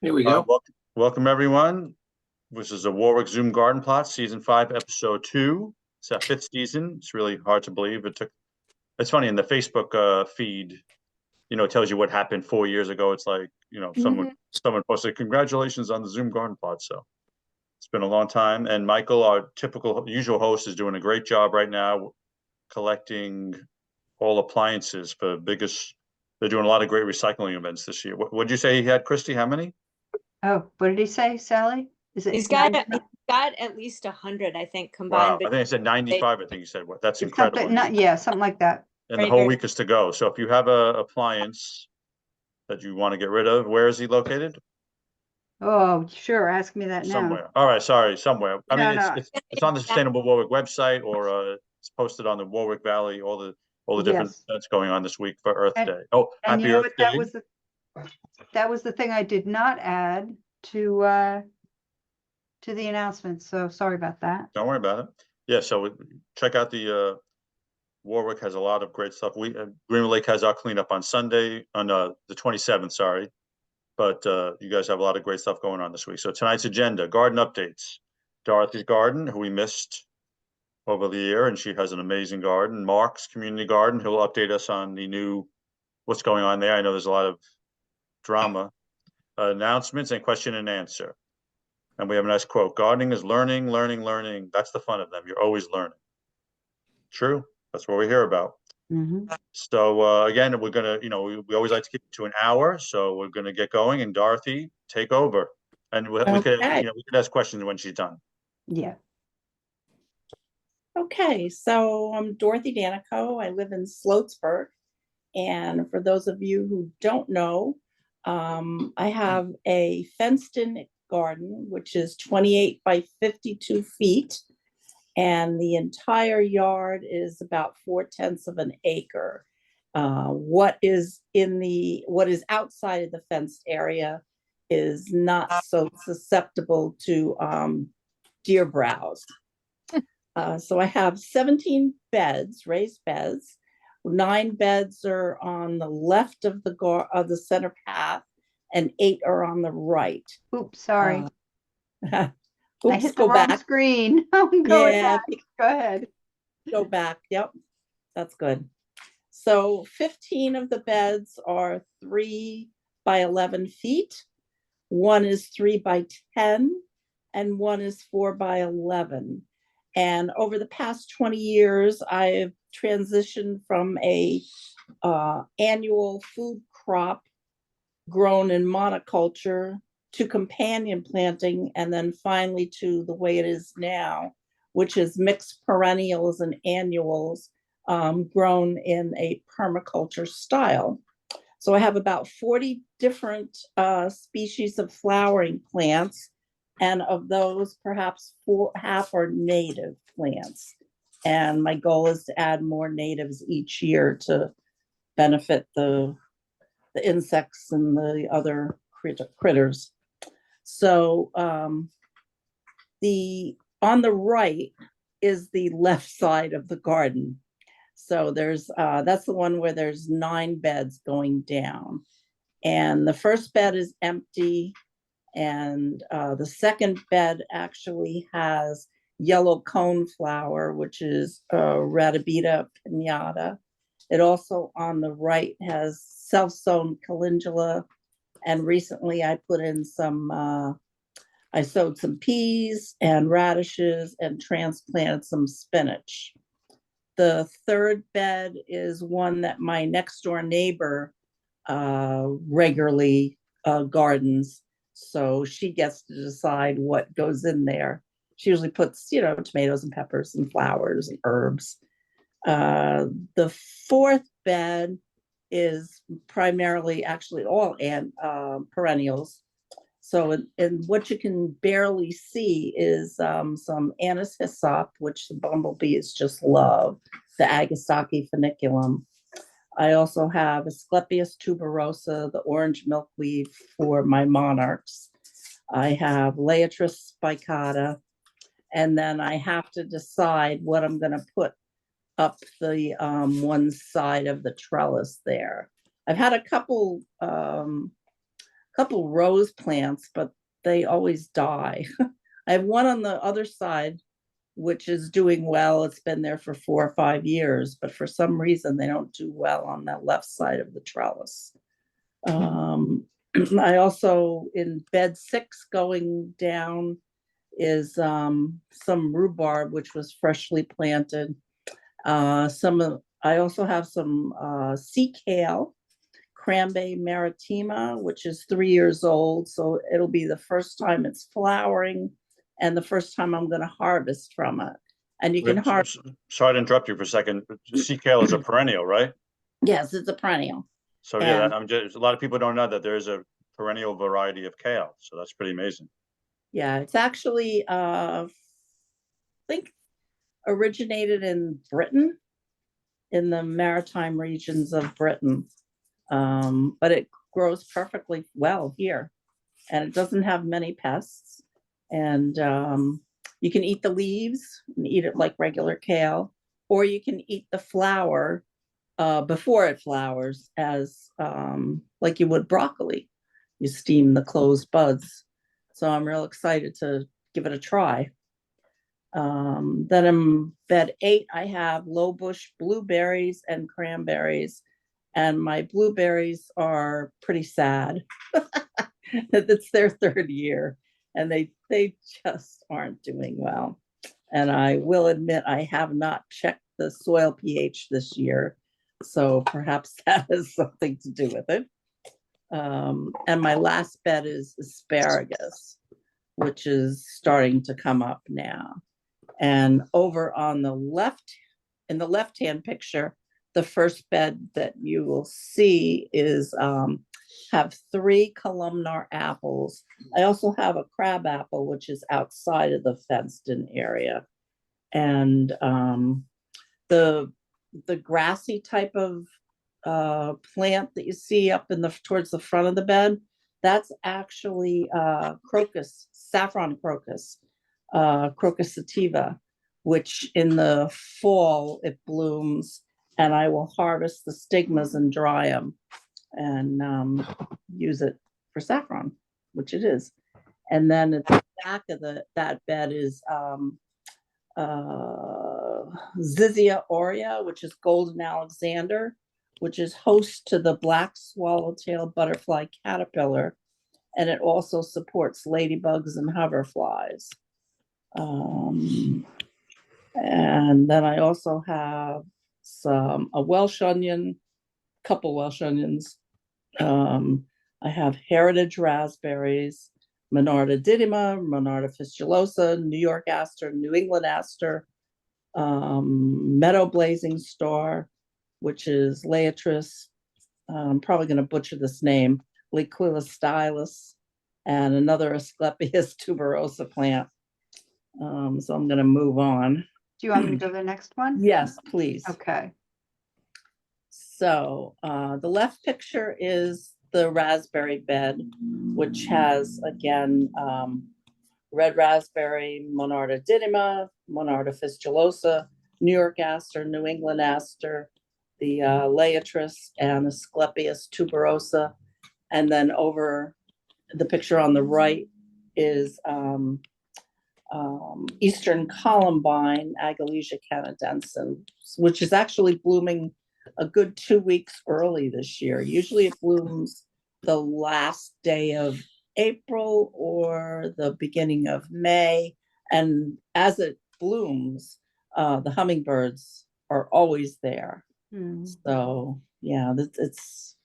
Here we go. Welcome everyone. This is a Warwick Zoom Garden Plot, Season 5, Episode 2. It's our 5th season. It's really hard to believe. It's funny, in the Facebook feed, it tells you what happened 4 years ago. It's like, someone posted, congratulations on the Zoom Garden Plot. So it's been a long time. And Michael, our typical usual host, is doing a great job right now collecting all appliances for biggest. They're doing a lot of great recycling events this year. What did you say he had, Christy? How many? Oh, what did he say, Sally? Is it He's got at least 100, I think, combined. Wow, I think I said 95. I think you said what? That's incredible. Something like that. And the whole week is to go. So if you have a appliance that you want to get rid of, where is he located? Oh, sure. Ask me that now. Somewhere. All right, sorry, somewhere. I mean, No. it's on the Sustainable Warwick website, or it's posted on the Warwick Valley. All the different events going on this week for Earth Day. Oh, happy Earth Day! That was the thing I did not add to the announcement. So sorry about that. Don't worry about it. Yeah, so check out the Warwick has a lot of great stuff. Green Lake has our cleanup on Sunday, on the 27th. Sorry, but you guys have a lot of great stuff going on this week. So tonight's agenda: garden updates. Dorothy's garden, who we missed over the year, and she has an amazing garden. Mark's community garden, he'll update us on what's going on there. I know there's a lot of drama. Announcements and question and answer. And we have a nice quote: gardening is learning, learning, learning. That's the fun of them. You're always learning. True. That's what we hear about. So again, we're gonna, we always like to keep it to an hour, so we're gonna get going. And Dorothy, take over, and we could ask questions when she's done. Yeah. Okay, so I'm Dorothy Danico. I live in Sloatsburg, and for those of you who don't know, I have a fenced-in garden, which is 28 by 52 feet. And the entire yard is about 4/10 of an acre. What is outside of the fenced area is not so susceptible to deer browse. So I have 17 beds, raised beds. 9 beds are on the left of the center path, and 8 are on the right. Oops, sorry. Oops, I hit the wrong screen. Go ahead. Go back. Yep, that's good. So 15 of the beds are 3 by 11 feet. 1 is 3 by 10, and 1 is 4 by 11. And over the past 20 years, I've transitioned from a annual food crop grown in monoculture to companion planting, and then finally to the way it is now, which is mixed perennials and annuals grown in a permaculture style. So I have about 40 different species of flowering plants, and of those, perhaps half are native plants. And my goal is to add more natives each year to benefit the insects and the other critters. So on the right is the left side of the garden. So that's the one where there's 9 beds going down. And the first bed is empty. And the second bed actually has yellow coneflower, which is Radibita pinnata. It also on the right has self-sown calendula. And recently I put in I sowed some peas and radishes and transplanted some spinach. The third bed is one that my next door neighbor regularly gardens. So she gets to decide what goes in there. She usually puts, tomatoes and peppers and flowers and herbs. The fourth bed is primarily actually all perennials. So and what you can barely see is some anise hyssop, which the bumblebees just love, the Agasaki funiculum. I also have Asclepias tuberosa, the orange milkweed for my monarchs. I have Laetris spicata, and then I have to decide what I'm going to put up the one side of the trellis there. I've had a couple couple rose plants, but they always die. I have one on the other side, which is doing well. It's been there for 4 or 5 years, but for some reason they don't do well on that left side of the trellis. I also, in bed 6 going down is some rhubarb, which was freshly planted. I also have some sea kale, Crambe maritima, which is 3 years old. So it'll be the first time it's flowering and the first time I'm going to harvest from it. And you can harvest. Sorry to interrupt you for a second. Sea kale is a perennial, right? Yes, it's a perennial. So yeah, I'm just, a lot of people don't know that there is a perennial variety of kale. So that's pretty amazing. Yeah, it's actually, I think, originated in Britain, in the maritime regions of Britain. But it grows perfectly well here, and it doesn't have many pests. And you can eat the leaves and eat it like regular kale, or you can eat the flower before it flowers, as like you would broccoli. You steam the closed buds. So I'm real excited to give it a try. Then in bed 8, I have low bush blueberries and cranberries, and my blueberries are pretty sad. It's their 3rd year, and they just aren't doing well. And I will admit I have not checked the soil pH this year, so perhaps that has something to do with it. And my last bed is asparagus, which is starting to come up now. And over on the left, in the left-hand picture, the first bed that you will see is have 3 columnar apples. I also have a crab apple, which is outside of the fenced-in area. And the grassy type of plant that you see up in towards the front of the bed, that's actually crocus, saffron crocus. Crocus sativa, which in the fall it blooms, and I will harvest the stigmas and dry them and use it for saffron, which it is. And then at the back of that bed is Zizia aurea, which is golden Alexander, which is host to the black swallowtail butterfly caterpillar, and it also supports ladybugs and hoverflies. And then I also have a Welsh onion, couple Welsh onions. I have heritage raspberries, Monarda didyma, Monarda fistulosa, New York aster, New England aster, meadow blazing star, which is Laetris. I'm probably going to butcher this name, Liquila stylus, and another Asclepias tuberosa plant. So I'm going to move on. Do you want me to go to the next one? Yes, please. Okay. So the left picture is the raspberry bed, which has, again, red raspberry, Monarda didyma, Monarda fistulosa, New York aster, New England aster, the Laetris, and Asclepias tuberosa. And then over the picture on the right is Eastern columbine, Agalesia canadensis, which is actually blooming a good 2 weeks early this year. Usually it blooms the last day of April or the beginning of May. And as it blooms, the hummingbirds are always there. So yeah, it's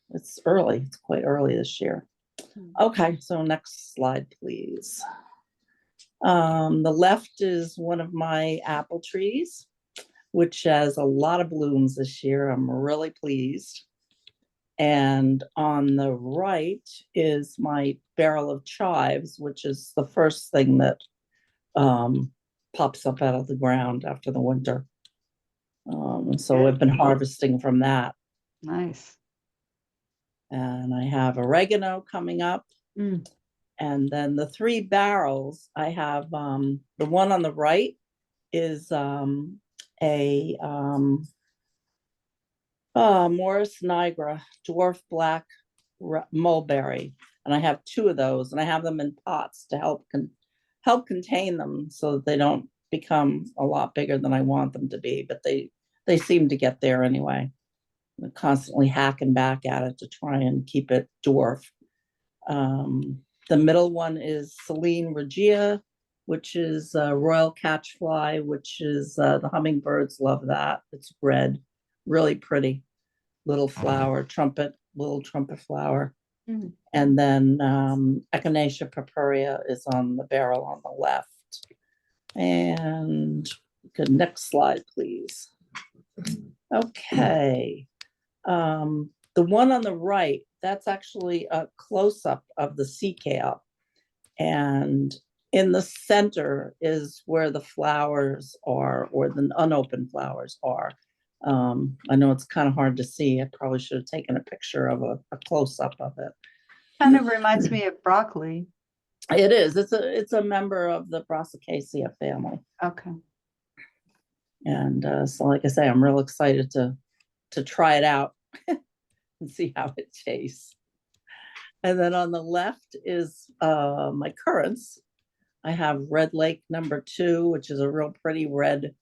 early. It's quite early this year. Okay, so next slide, please. The left is one of my apple trees, which has a lot of blooms this year. I'm really pleased. And on the right is my barrel of chives, which is the first thing that pops up out of the ground after the winter. So I've been harvesting from that. Nice. And I have oregano coming up. And then the 3 barrels, I have the one on the right is a Morris nigra dwarf black mulberry. And I have 2 of those, and I have them in pots to help contain them so that they don't become a lot bigger than I want them to be, but they seem to get there anyway. I'm constantly hacking back at it to try and keep it dwarf. The middle one is Celine Regia, which is Royal Catchfly, which is the hummingbirds love that. It's red, really pretty little flower, little trumpet flower. Mm. And then Echinacea purpurea is on the barrel on the left. And good, next slide, please. Okay. The one on the right, that's actually a close-up of the sea kale. And in the center is where the flowers are, or the unopened flowers are. I know it's kind of hard to see. I probably should have taken a picture of a close-up of it. Kind of reminds me of broccoli. It is. It's a member of the Brassicaceae family. Okay. And so, like I say, I'm real excited to try it out and see how it tastes. And then on the left is my currants. I have Red Lake #2, which is a real pretty red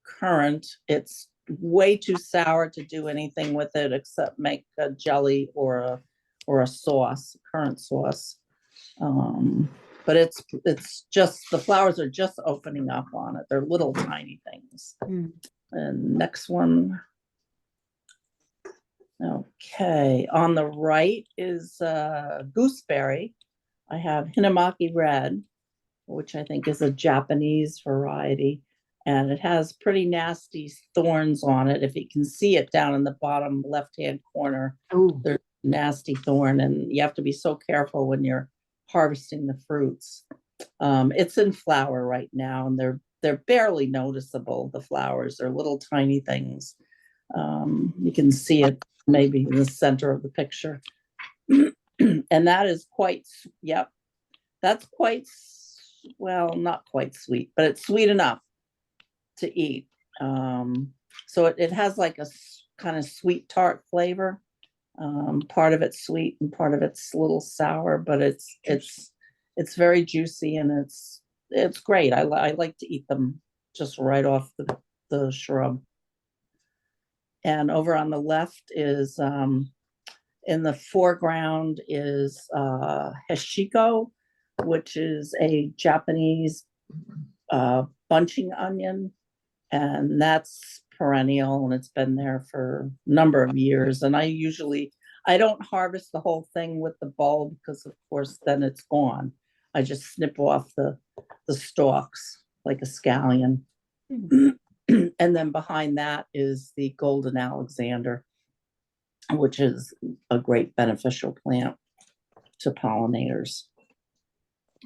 currant. It's way too sour to do anything with it except make a jelly or a sauce, currant sauce. But it's just, the flowers are just opening up on it. They're little tiny things. Mm. And next one. Okay, on the right is gooseberry. I have Hinamaki Red, which I think is a Japanese variety. And it has pretty nasty thorns on it. If you can see it down in the bottom left-hand corner, Oh, there's nasty thorn, and you have to be so careful when you're harvesting the fruits. It's in flower right now, and they're barely noticeable, the flowers. They're little tiny things. You can see it maybe in the center of the picture. And that is quite, yep, that's quite, well, not quite sweet, but it's sweet enough to eat. So it has like a kind of sweet tart flavor. Part of it's sweet and part of it's a little sour, but it's very juicy, and it's great. I like to eat them just right off the shrub. And over on the left is in the foreground is hashiko, which is a Japanese bunching onion, and that's perennial, and it's been there for a number of years. And I don't harvest the whole thing with the bulb, because of course then it's gone. I just snip off the stalks like a scallion. And then behind that is the golden Alexander, which is a great beneficial plant to pollinators.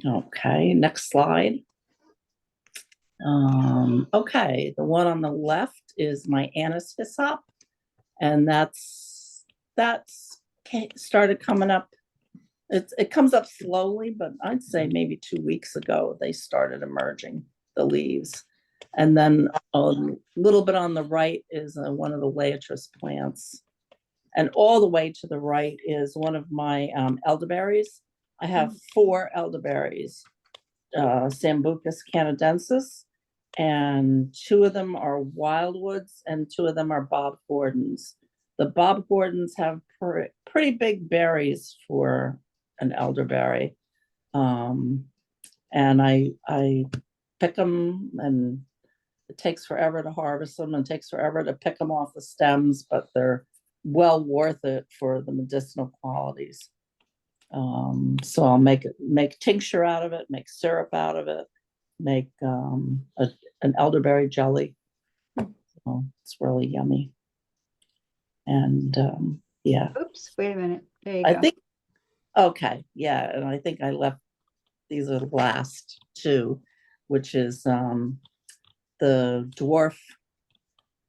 Okay, next slide. Okay, the one on the left is my anise hyssop, and that's started coming up. It comes up slowly, but I'd say maybe 2 weeks ago they started emerging, the leaves. And then a little bit on the right is one of the Laetris plants. And all the way to the right is one of my elderberries. I have 4 elderberries, Sambucus canadensis, and 2 of them are wildwoods and 2 of them are Bob Gordons. The Bob Gordons have pretty big berries for an elderberry. And I pick them, and it takes forever to harvest them and takes forever to pick them off the stems, but they're well worth it for the medicinal qualities. So I'll make tincture out of it, make syrup out of it, make an elderberry jelly. So it's really yummy. And yeah. oops, wait a minute. There you I go. think, okay, yeah, and I think I left these are the last 2, which is the dwarf,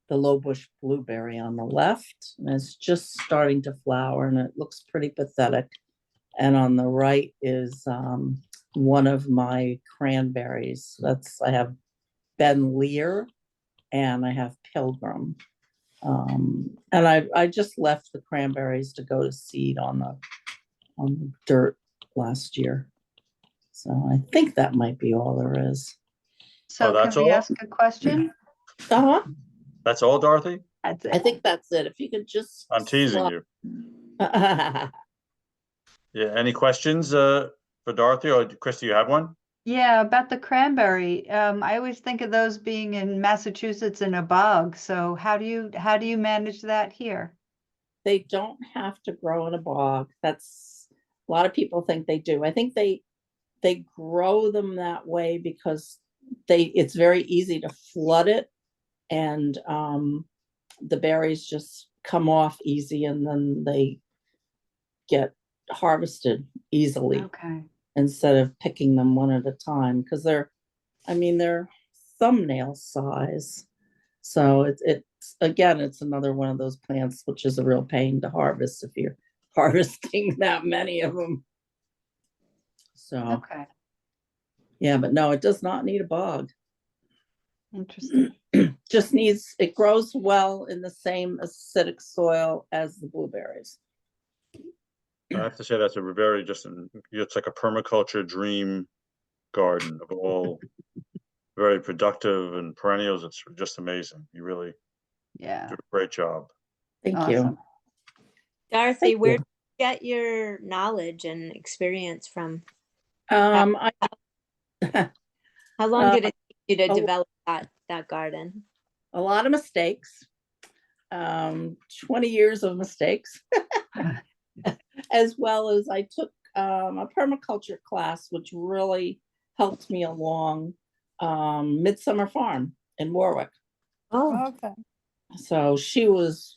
the low bush blueberry on the left, and it's just starting to flower, and it looks pretty pathetic. And on the right is one of my cranberries. I have Ben Lear and I have Pilgrim. And I just left the cranberries to go to seed on the dirt last year. So I think that might be all there is. So that's can we all? ask a question? Uh-huh. That's all, Dorothy? That's I it. think that's it. If you could just. I'm teasing slide- you. Yeah, any questions for Dorothy, or Chris, do you have one? Yeah, about the cranberry. I always think of those being in Massachusetts in a bog. So how do you manage that here? They don't have to grow in a bog. That's, a lot of people think they do. I think they grow them that way because it's very easy to flood it, and the berries just come off easy, and then they get harvested easily Okay. instead of picking them one at a time, because they're thumbnail size. So it's again, it's another one of those plants which is a real pain to harvest if you're harvesting that many of them. So Okay. yeah, but no, it does not need a bog. Interesting. Just needs, it grows well in the same acidic soil as the blueberries. I have to say that's a very it's like a permaculture dream garden of all very productive and perennials. It's just amazing. You really Yeah. do a great job. Thank Awesome. you. Dorothy, Thank where you. did you get your knowledge and experience from? I How long did Uh, it take you to a- develop that garden? a lot of mistakes, 20 years of mistakes, as well as I took a permaculture class, which really helped me along, Midsummer Farm in Warwick. Oh, Okay, So she was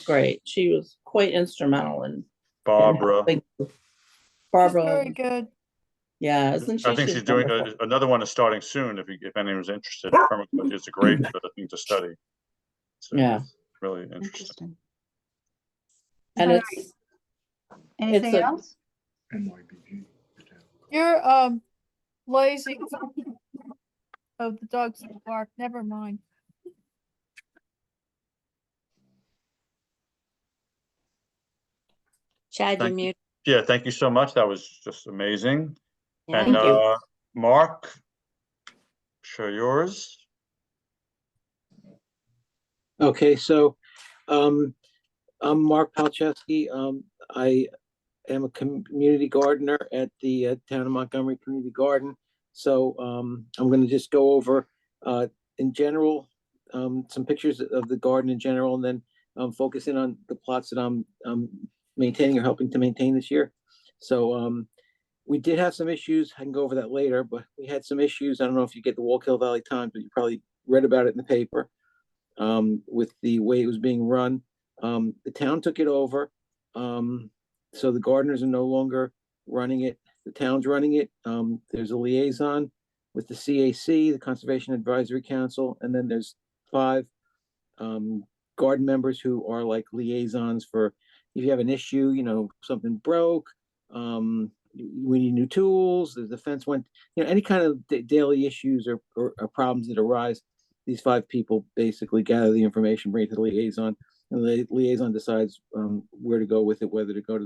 great. She was quite instrumental in Barbara, helping. that's Barbara, very good. yeah, isn't she? I think she's doing wonderful. another one is starting soon. If anyone's interested, permaculture is a great thing to study. So Yeah. it's really interesting. Interesting. And All it's Anything a- else? You're lazy. Oh, the dogs bark. Never mind. Chad, you Thank you. mute. Yeah, thank you so much. That was just amazing. Yeah. And Thank you. Mark, show yours. Okay, so I'm Mark Palczewski. I am a community gardener at the Town of Montgomery Community Garden. So I'm going to just go over in general some pictures of the garden in general, and then focus in on the plots that I'm maintaining or helping to maintain this year. So we did have some issues. I can go over that later, but we had some issues. I don't know if you get the Wallkill Valley Times, but you probably read about it in the paper. With the way it was being run. The town took it over. So the gardeners are no longer running it. The town's running it. There's a liaison with the CAC, the Conservation Advisory Council, and then there's 5 garden members who are like liaisons for if you have an issue, something broke, we need new tools, the fence went, any kind of daily issues or problems that arise. These 5 people basically gather the information, bring it to the liaison, and the liaison decides where to go with it, whether to go to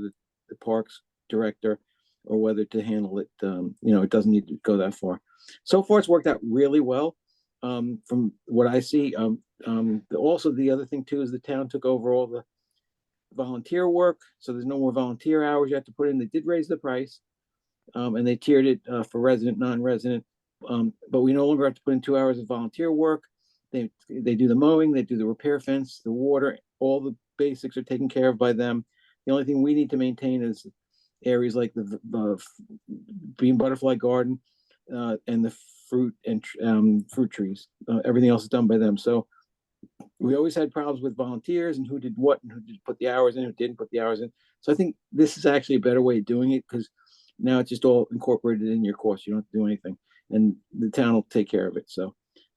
the parks director or whether to handle it. It doesn't need to go that far. So far, it's worked out really well from what I see. Also, the other thing too is the town took over all the volunteer work, so there's no more volunteer hours you have to put in. They did raise the price, and they tiered it for resident, non-resident. But we no longer have to put in 2 hours of volunteer work. They do the mowing, they do the repair fence, the water, all the basics are taken care of by them. The only thing we need to maintain is areas like the Bean Butterfly Garden and the fruit and fruit trees. Everything else is done by them. So we always had problems with volunteers and who did what and who did put the hours in, who didn't put the hours in. So I think this is actually a better way of doing it because now it's just all incorporated in your course. You don't have to do anything, and the town will take care of it. So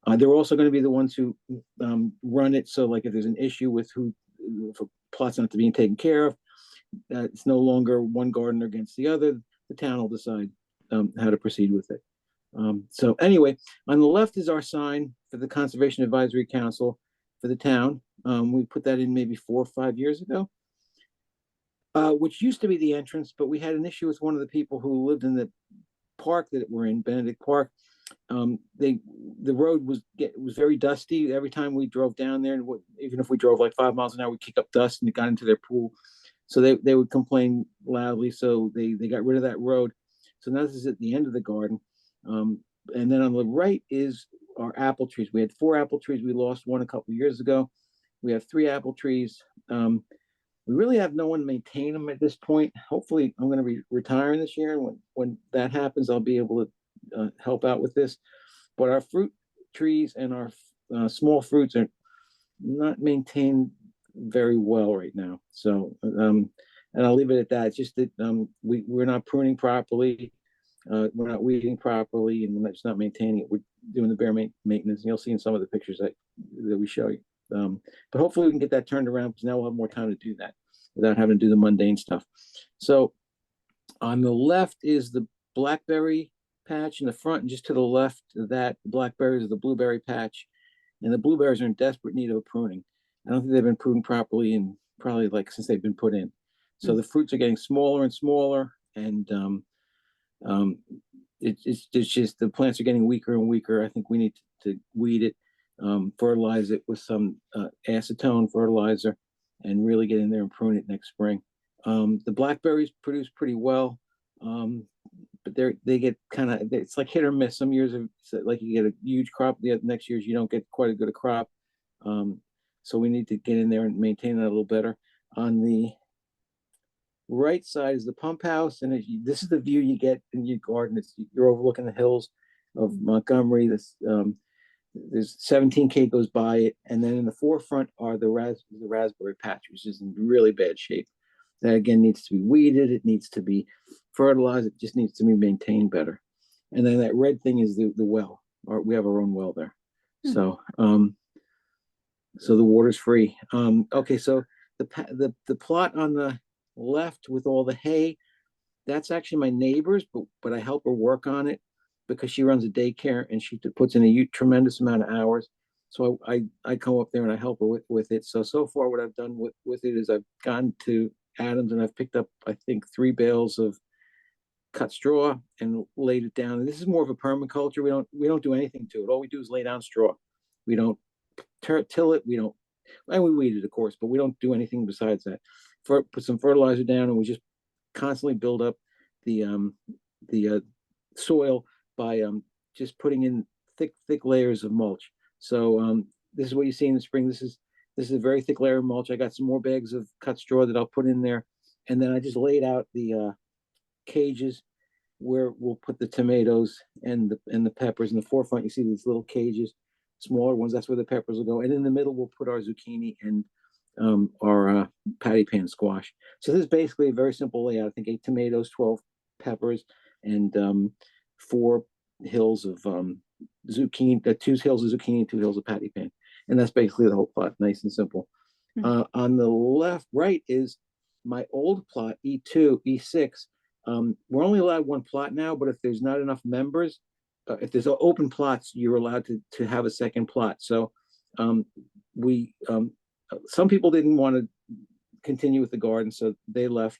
they're also going to be the ones who run it. So like if there's an issue with if a plot's not being taken care of, it's no longer one gardener against the other. The town will decide how to proceed with it. So anyway, on the left is our sign for the Conservation Advisory Council for the town. We put that in maybe 4 or 5 years ago. which used to be the entrance, but we had an issue with one of the people who lived in the park that we're in, Benedict Park. The road was very dusty every time we drove down there, and even if we drove like 5 miles an hour, we'd kick up dust and it got into their pool. So they would complain loudly. So they got rid of that road. So now this is at the end of the garden. And then on the right is our apple trees. We had 4 apple trees. We lost one a couple of years ago. We have 3 apple trees. We really have no one to maintain them at this point. Hopefully, I'm going to be retiring this year. And when that happens, I'll be able to help out with this. But our fruit trees and our small fruits are not maintained very well right now. So, and I'll leave it at that. It's just that we're not pruning properly. We're not weeding properly, and we're just not maintaining it. We're doing the bare maintenance, and you'll see in some of the pictures that we show you. But hopefully we can get that turned around, because now we'll have more time to do that without having to do the mundane stuff. So on the left is the blackberry patch in the front, and just to the left of that, the blackberries is the blueberry patch, and the blueberries are in desperate need of a pruning. I don't think they've been pruned properly in probably like since they've been put in. So the fruits are getting smaller and smaller, and it's just the plants are getting weaker and weaker. I think we need to weed it, fertilize it with some acetone fertilizer, and really get in there and prune it next spring. The blackberries produce pretty well, but they get kind of, it's like hit or miss. Some years like you get a huge crop, the next years you don't get quite a good crop. So we need to get in there and maintain it a little better. On the right side is the pump house, and this is the view you get in your garden. You're overlooking the hills of Montgomery. There's 17K goes by it, and then in the forefront are the raspberry patch, which is in really bad shape. That again needs to be weeded. It needs to be fertilized. It just needs to be maintained better. And then that red thing is the well. Or we have our own well there. So so the water's free. Okay, so the plot on the left with all the hay, that's actually my neighbor's, but I help her work on it because she runs a daycare and she puts in a tremendous amount of hours. So I come up there and I help her with it. So far what I've done with it is I've gone to Adams and I've picked up, I think, 3 bales of cut straw and laid it down. And this is more of a permaculture. We don't do anything to it. All we do is lay down straw. We don't till it. And we weed it, of course, but we don't do anything besides that. Put some fertilizer down, and we just constantly build up the soil by just putting in thick layers of mulch. So this is what you see in the spring. This is a very thick layer of mulch. I got some more bags of cut straw that I'll put in there, and then I just laid out the cages where we'll put the tomatoes and the peppers. In the forefront, you see these little cages, smaller ones. That's where the peppers will go, and in the middle we'll put our zucchini and our patty pan squash. So this is basically a very simple layout. I think 8 tomatoes, 12 peppers, and 4 hills of zucchini, 2 hills of zucchini, 2 hills of patty pan. And that's basically the whole plot, nice and simple. On the right is my old plot, E2, E6. We're only allowed 1 plot now, but if there's not enough members, if there's open plots, you're allowed to have a second plot. So some people didn't want to continue with the garden, so they left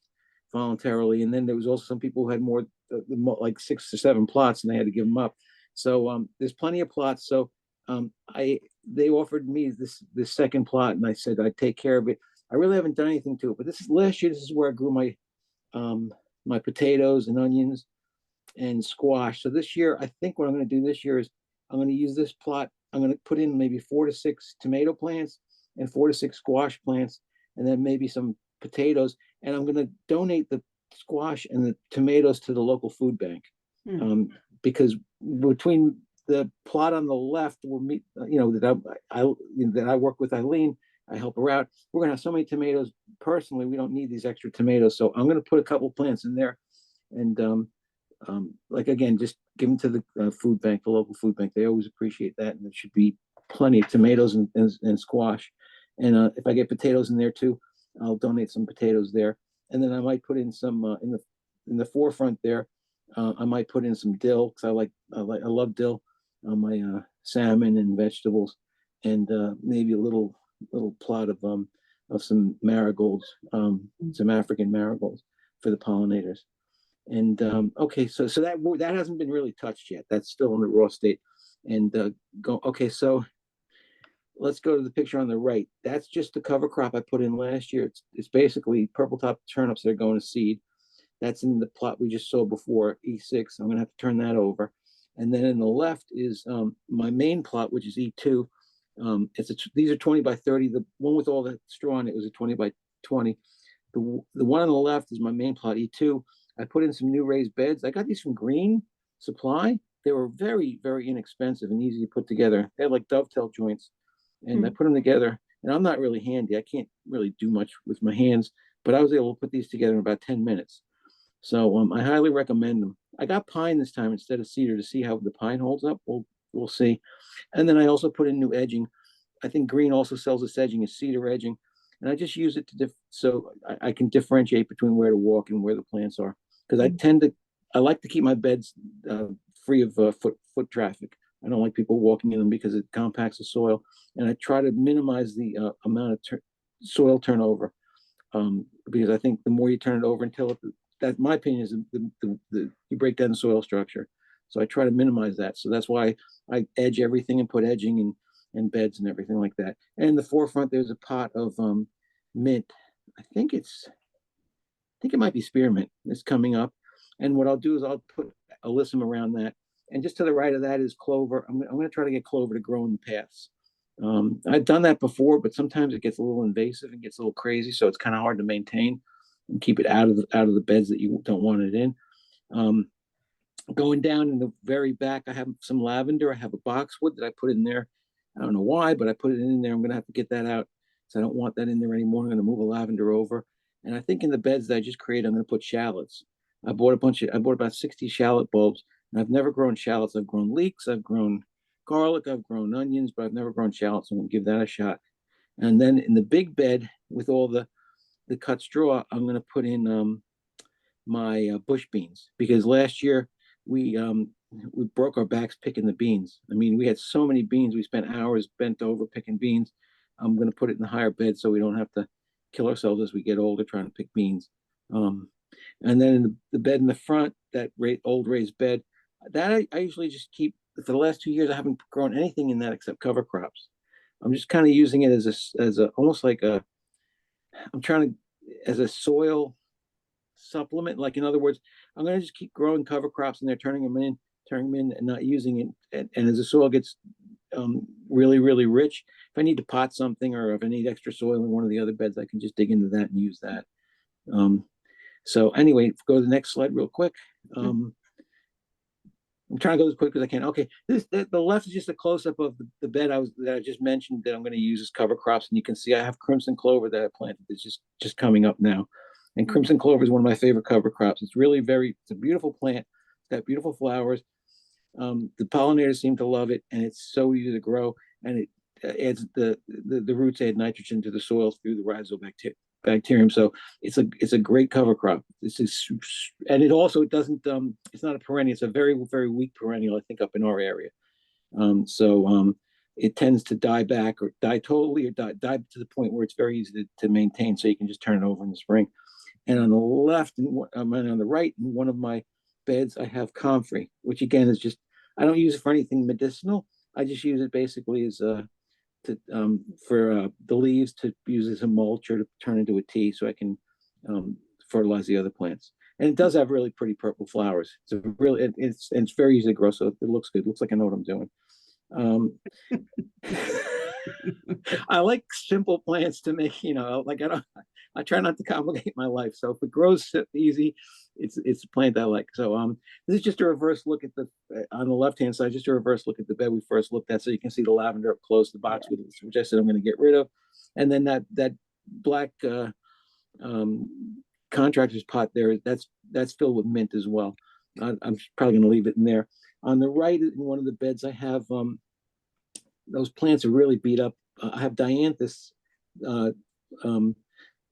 voluntarily. And then there was also some people who had more, like 6 or 7 plots, and they had to give them up. So there's plenty of plots. So they offered me this second plot, and I said I'd take care of it. I really haven't done anything to it, but last year. This is where I grew my potatoes and onions and squash. So this year, I think what I'm going to do this year is I'm going to use this plot. I'm going to put in maybe 4 to 6 tomato plants and 4 to 6 squash plants, and then maybe some potatoes. And I'm going to donate the squash and the tomatoes to the local food bank, because between the plot on the left, that I work with Eileen, I help her out. We're gonna have so many tomatoes. Personally, we don't need these extra tomatoes, so I'm gonna put a couple plants in there, and like again, just give them to the food bank, the local food bank. They always appreciate that, and there should be plenty of tomatoes and squash. And if I get potatoes in there too, I'll donate some potatoes there. And then I might put in some in the forefront there. I might put in some dill, because I love dill on my salmon and vegetables, and maybe a little plot of of some marigolds, some African marigolds for the pollinators. And okay, so that hasn't been really touched yet. That's still in the raw state. And okay, so let's go to the picture on the right. That's just the cover crop I put in last year. It's basically purple top turnips that are going to seed. That's in the plot we just saw before, E6. I'm gonna have to turn that over. And then in the left is my main plot, which is E2. These are 20 by 30. The one with all the straw on it was a 20 by 20. The one on the left is my main plot, E2. I put in some new raised beds. I got these from Green Supply. They were very, very inexpensive and easy to put together. They had like dovetail joints, and I put them together. And I'm not really handy. I can't really do much with my hands, but I was able to put these together in about 10 minutes. So I highly recommend them. I got pine this time instead of cedar to see how the pine holds up. We'll see. And then I also put in new edging. I think Green also sells this edging as cedar edging, and I just use it so I can differentiate between where to walk and where the plants are. Because I like to keep my beds free of foot traffic. I don't like people walking in them because it compacts the soil, and I try to minimize the amount of soil turnover. Because I think the more you turn it over until that, my opinion is you break down the soil structure. So I try to minimize that. So that's why I edge everything and put edging and beds and everything like that. And in the forefront, there's a pot of mint. I think it might be spearmint. It's coming up. And what I'll do is I'll put alyssum around that. And just to the right of that is clover. I'm going to try to get clover to grow in the paths. I've done that before, but sometimes it gets a little invasive and gets a little crazy. So it's kind of hard to maintain and keep it out of the beds that you don't want it in. Going down in the very back, I have some lavender. I have a boxwood that I put in there. I don't know why, but I put it in there. I'm going to have to get that out. So I don't want that in there anymore. I'm going to move a lavender over. And I think in the beds that I just created, I'm going to put shallots. I bought about 60 shallot bulbs, and I've never grown shallots. I've grown leeks, I've grown garlic, I've grown onions, but I've never grown shallots. I'm going to give that a shot. And then in the big bed with all the cut straw, I'm going to put in my bush beans, because last year we broke our backs picking the beans. I mean, we had so many beans. We spent hours bent over picking beans. I'm going to put it in the higher bed so we don't have to kill ourselves as we get older trying to pick beans. And then in the bed in the front, that old raised bed, that I usually just keep. For the last 2 years, I haven't grown anything in that except cover crops. I'm just kind of using it as a almost like as a soil supplement. Like, in other words, I'm going to just keep growing cover crops, and they're turning them in and not using it. And as the soil gets really, really rich, if I need to pot something or if I need extra soil in one of the other beds, I can just dig into that and use that. So anyway, go to the next slide real quick. I'm trying to go as quick as I can. Okay, the left is just a close-up of the bed that I just mentioned that I'm going to use as cover crops, and you can see I have crimson clover that I planted. It's just coming up now, and crimson clover is one of my favorite cover crops. It's really it's a beautiful plant. It's got beautiful flowers. The pollinators seem to love it, and it's so easy to grow, and it adds the roots add nitrogen to the soil through the rhizobacterium. So it's a great cover crop. And it also doesn't it's not a perennial. It's a very, very weak perennial, I think, up in our area. It tends to die back or die totally or die to the point where it's very easy to maintain. So you can just turn it over in the spring. And on the left and on the right, in one of my beds, I have comfrey, which again is just, I don't use it for anything medicinal. I just use it basically as for the leaves to use as a mulch or to turn into a tea so I can fertilize the other plants. And it does have really pretty purple flowers. It's very easy to grow, so it looks good. It looks like I know what I'm doing. I like simple plants to make, I try not to complicate my life. So if it grows easy, it's a plant I like. So this is just a reverse look at on the left-hand side, just a reverse look at the bed we first looked at. So you can see the lavender up close, the box which I said I'm going to get rid of. And then that black contractor's pot there, that's filled with mint as well. I'm probably going to leave it in there. On the right, in one of the beds, I have those plants are really beat up. I have dianthus.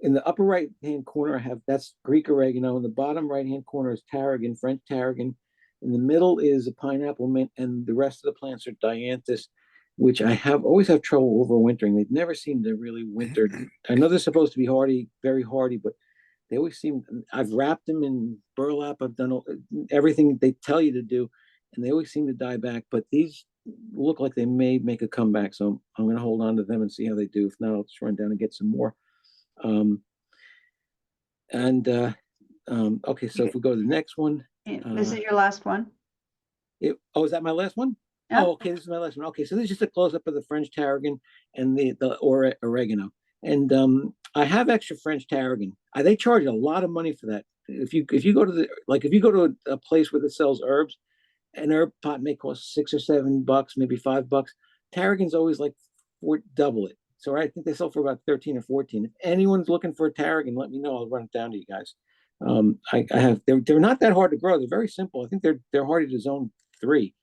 In the upper right-hand corner, that's Greek oregano. In the bottom right-hand corner is tarragon, French tarragon. In the middle is a pineapple mint, and the rest of the plants are dianthus. which I always have trouble overwintering. They never seem to really winter. I know they're supposed to be hardy, very hardy, but they always seem. I've wrapped them in burlap. I've done everything they tell you to do, and they always seem to die back. But these look like they may make a comeback, so I'm going to hold on to them and see how they do. If not, I'll just run down and get some more. Okay, so if we go to the next one, This is your last one? is that my last one? Yeah. Oh, okay, this is my last one. Okay, so this is just a close up of the French tarragon and the oregano. And I have extra French tarragon. They charge a lot of money for that. If you go to a place where it sells herbs, an herb pot may cost $6 or $7, maybe $5. Tarragon's always like double it. So I think they sell for about 13 or 14. If anyone's looking for a tarragon, let me know. I'll run it down to you guys. I have. They're not that hard to grow. They're very simple. I think they're hardy to zone 3.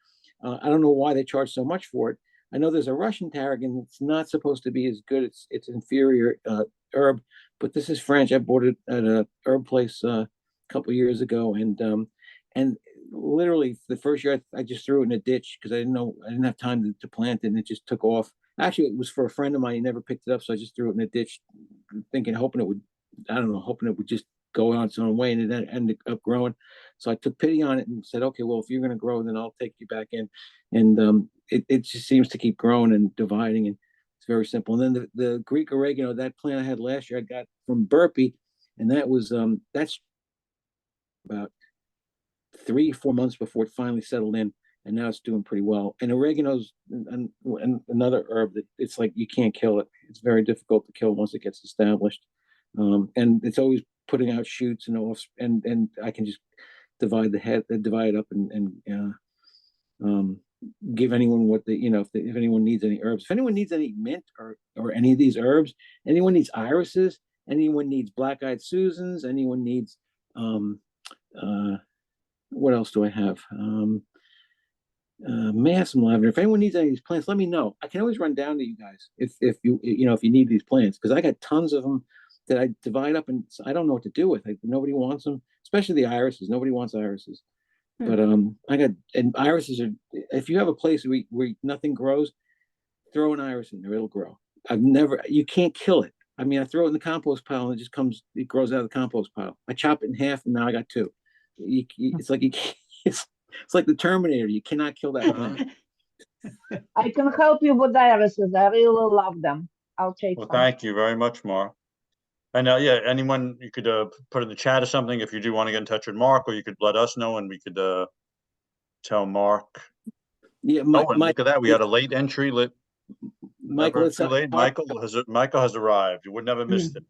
I don't know why they charge so much for it. I know there's a Russian tarragon that's not supposed to be as good. It's inferior herb, but this is French. I bought it at a herb place a couple of years ago, and literally the first year I just threw it in a ditch because I didn't have time to plant it, and it just took off. Actually, it was for a friend of mine. He never picked it up, so I just threw it in a ditch, hoping it would just go on its own way, and it ended up growing. So I took pity on it and said, okay, well, if you're going to grow, then I'll take you back in. And it just seems to keep growing and dividing, and it's very simple. And then the Greek oregano, that plant I had last year, I got from Burpee, and that's about 3-4 months before it finally settled in, and now it's doing pretty well. And oregano's another herb that it's like you can't kill it. It's very difficult to kill once it gets established, and it's always putting out shoots and I can just divide it up and give anyone what if anyone needs any herbs, if anyone needs any mint or any of these herbs, anyone needs irises, anyone needs black-eyed Susans, anyone needs what else do I have? May have some lavender. If anyone needs any of these plants, let me know. I can always run down to you guys if you need these plants, because I got tons of them that I divide up, and I don't know what to do with. Nobody wants them, especially the irises. Nobody wants irises. But and irises are, if you have a place where nothing grows, throw an iris in there, it'll grow. You can't kill it. I mean, I throw it in the compost pile and it grows out of the compost pile. I chop it in half and now I got 2. It's like it's like the Terminator. You cannot kill that plant. I can help you with irises. I really love them. I'll take Well, some. thank you very much, Mark. And anyone you could put in the chat or something if you do want to get in touch with Mark, or you could let us know and we could tell Mark. Yeah, look at that. We had a late entry. Michael, too late. Michael has arrived. You would never miss it.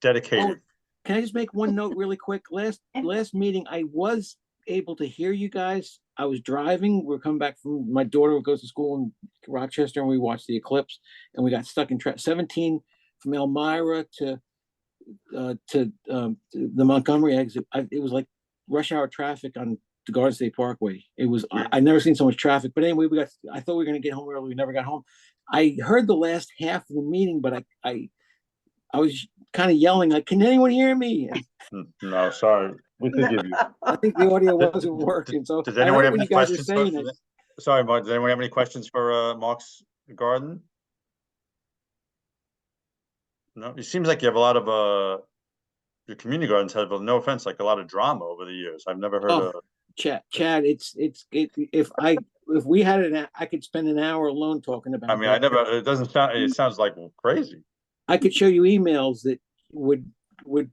Dedicated. Can I just make one note really quick? Last meeting, I was able to hear you guys. I was driving. We're coming back from, my daughter goes to school in Rochester, and we watched the eclipse, and we got stuck in 17 from Elmira to the Montgomery exit. It was like rush hour traffic on the Garden State Parkway. It was, I've never seen so much traffic. But anyway, I thought we were going to get home early. We never got home. I heard the last half of the meeting, but I was kind of yelling, like, can anyone hear me? No, sorry. We forgive you. I think the audio wasn't working. So Does anyone have any questions? Sorry, Mark. Does anyone have any questions for Mark's garden? No, it seems like you have a lot of your community gardens have, no offense, like a lot of drama over the years. I've never heard of Chad. If we had I could spend an hour alone talking about. I mean, it doesn't sound. It sounds like crazy. I could show you emails that would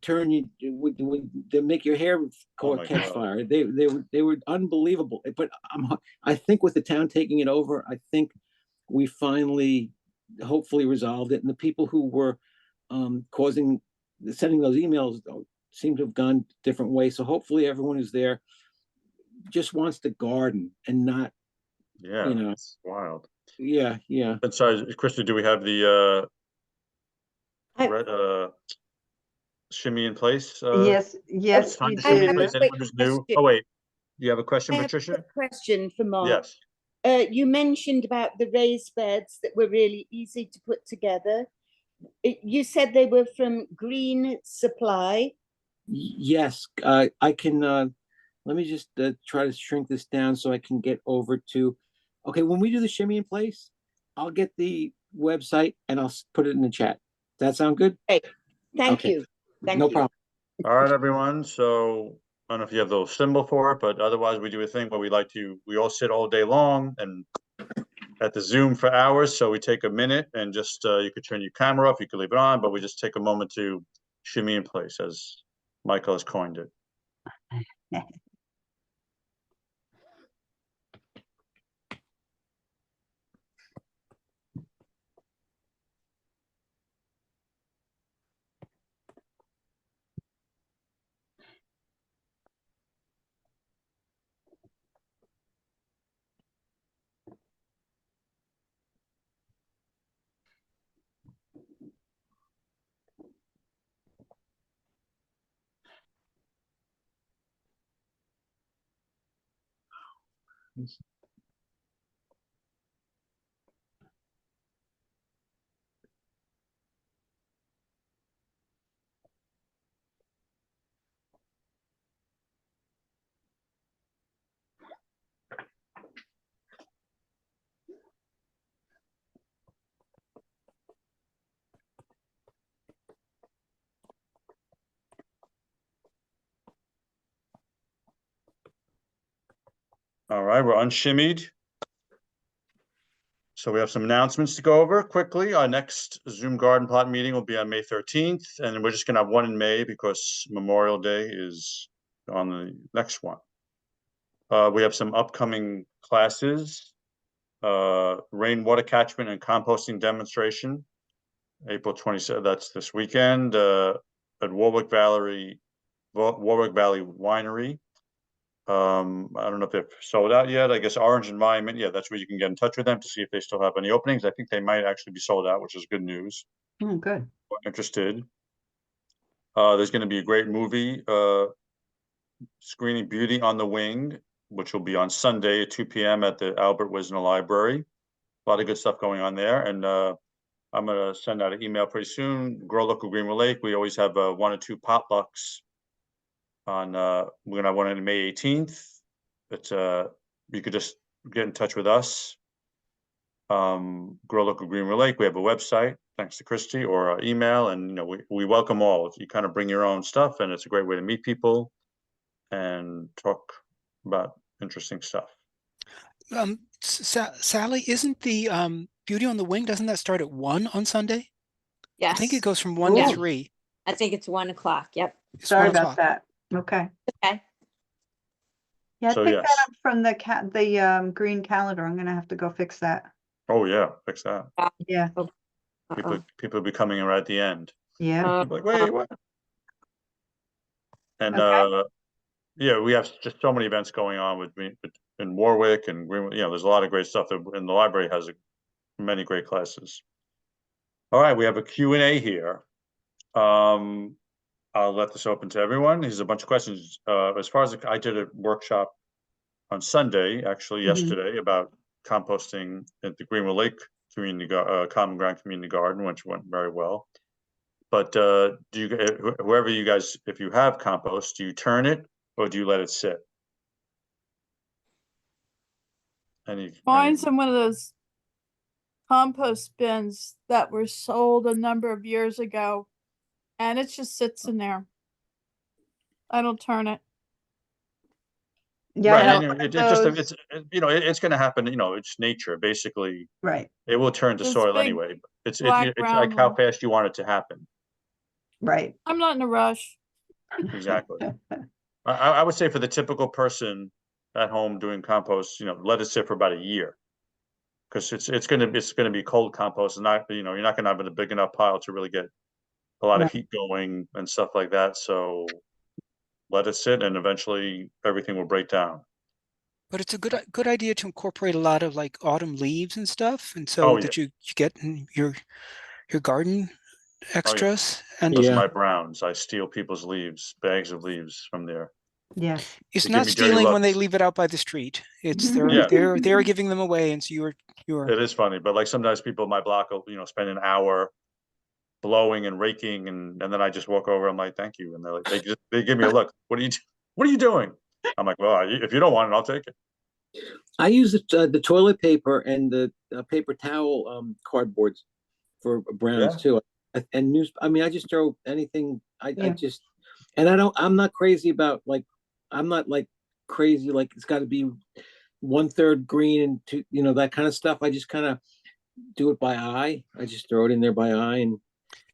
turn you would make your hair catch fire. They were unbelievable. But I think with the town taking it over, I think we finally, hopefully, resolved it. And the people who were sending those emails seem to have gone different ways. So hopefully, everyone who's there just wants to garden and not. Yeah, it's wild. Yeah. But sorry, Krista, do we have the shimmy in place? Yes, we do. Oh wait, you have a question, Patricia? I have a question for Mark. Yes. You mentioned about the raised beds that were really easy to put together. You said they were from Green Supply. Yes, I can. Let me just try to shrink this down so I can get over to. Okay, when we do the shimmy in place, I'll get the website and I'll put it in the chat. Does that sound good? Thank Okay. you. Thank No you. problem. All right, everyone. So I don't know if you have the little symbol for it, but otherwise we do a thing where we all sit all day long and at the Zoom for hours. So we take a minute and just, you could turn your camera off, you could leave it on, but we just take a moment to shimmy in place, as Michael has coined it. All right, we're unshimmied. So we have some announcements to go over quickly. Our next Zoom garden plot meeting will be on May 13th, and we're just gonna have one in May because Memorial Day is on the next one. We have some upcoming classes. Rainwater catchment and composting demonstration, April 27th, that's this weekend, at Warwick Valley Winery. I don't know if they've sold out yet. I guess Orange Environment, yeah, that's where you can get in touch with them to see if they still have any openings. I think they might actually be sold out, which is good news. Oh, good. If you're interested. There's gonna be a great movie, screening Beauty on the Wing, which will be on Sunday at 2 p.m. at the Albert Wisner Library. A lot of good stuff going on there. And I'm gonna send out an email pretty soon. Grow Local Greenwood Lake. We always have 1 or 2 potlucks on, we're gonna have one on May 18th. But you could just get in touch with us. Grow Local Greenwood Lake. We have a website, thanks to Christy, or email, and you know, we welcome all. You kind of bring your own stuff, and it's a great way to meet people and talk about interesting stuff. Sally, isn't the Beauty on the Wing, doesn't that start at 1 on Sunday? I think it Yes, goes from 1 Ooh. to 3. I think it's 1 o'clock. Yep. It's Sorry 1 about o'clock. that. Okay. Okay. Yeah, I So, picked that yes. up from the green calendar. I'm gonna have to go fix that. Oh yeah, fix that. Yeah, Uh-oh. People will be coming in right at the end. yeah. People like, wait, what? And Okay. yeah, we have just so many events going on with in Warwick and Greenwood. You know, there's a lot of great stuff. And the library has many great classes. All right, we have a Q&A here. I'll let this open to everyone. There's a bunch of questions. As far as I did a workshop on Sunday, actually yesterday, about composting at the Greenwood Lake Common Ground Community Garden, which went very well. But do you, whoever you guys, if you have compost, do you turn it or do you let it sit? Mine's in one of those compost bins that were sold a number of years ago, and it just sits in there. I don't turn it. Yeah, I Right, have and one of it's those. you know, it's going to happen. You know, it's nature. Basically, Right, it will turn to This soil big anyway. It's black it's like round how one. fast you want it to happen. right. I'm not in a rush. Exactly. I would say for the typical person at home doing compost, you know, let it sit for about a year, because it's gonna be cold compost, and not, you know, you're not gonna have a big enough pile to really get a lot of Right. heat going and stuff like that. So let it sit, and eventually everything will break down. But it's a good idea to incorporate a lot of like autumn leaves and stuff, and so Oh, yeah. that you get in your garden extras. And Those are Yeah. my browns. I steal people's leaves, bags of leaves from there. Yes. it's They give not me dirty stealing when they looks. leave it out by the street. It's Yeah. they're giving them away, and so you're It is funny, but like sometimes people in my block will, you know, spend an hour blowing and raking, and then I just walk over. I'm like, thank you, and they're like, they give me a look. What are you doing? I'm like, well, if you don't want it, I'll take it. I use the toilet paper and the paper towel cardboards for browns Yeah. too. And news. I mean, I just throw anything. I Yeah. just, and I don't. I'm not crazy about like. I'm not like crazy like it's got to be 1/3 green and two. You know, that kind of stuff. I just kind of do it by eye. I just throw it in there by eye and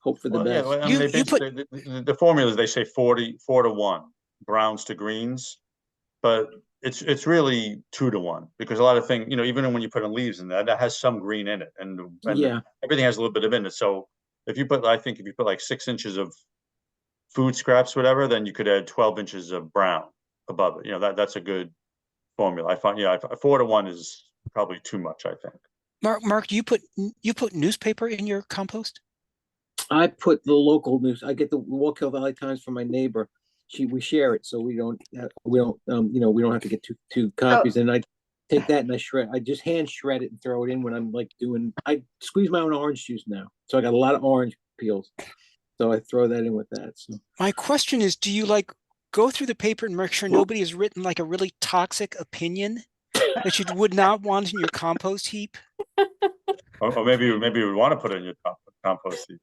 hope for the Well, yeah, best. well, I mean, they You put basically, the formulas, they say 4 to 1, browns to greens, but it's really 2 to 1 because a lot of things, you know, even when you put in leaves in that has some green in it, and Yeah. everything has a little bit of in it. So if you put, I think if you put like 6 inches of food scraps, whatever, then you could add 12 inches of brown above it. You know, that's a good formula. I find, yeah, 4 to 1 is probably too much, I think. Mark, do you put newspaper in your compost? I put the local news. I get the Wallkill Valley Times from my neighbor. We share it, so we don't you know, we don't have to get two copies. And I take that and I just hand shred it and throw it in when I'm like doing. I squeeze my own orange juice now, so I got a lot of orange peels. So I throw that in with that. So My question is, do you like go through the paper and make sure nobody has written like a really toxic opinion that you would not want in your compost heap? Or maybe you would want to put it in your compost heap.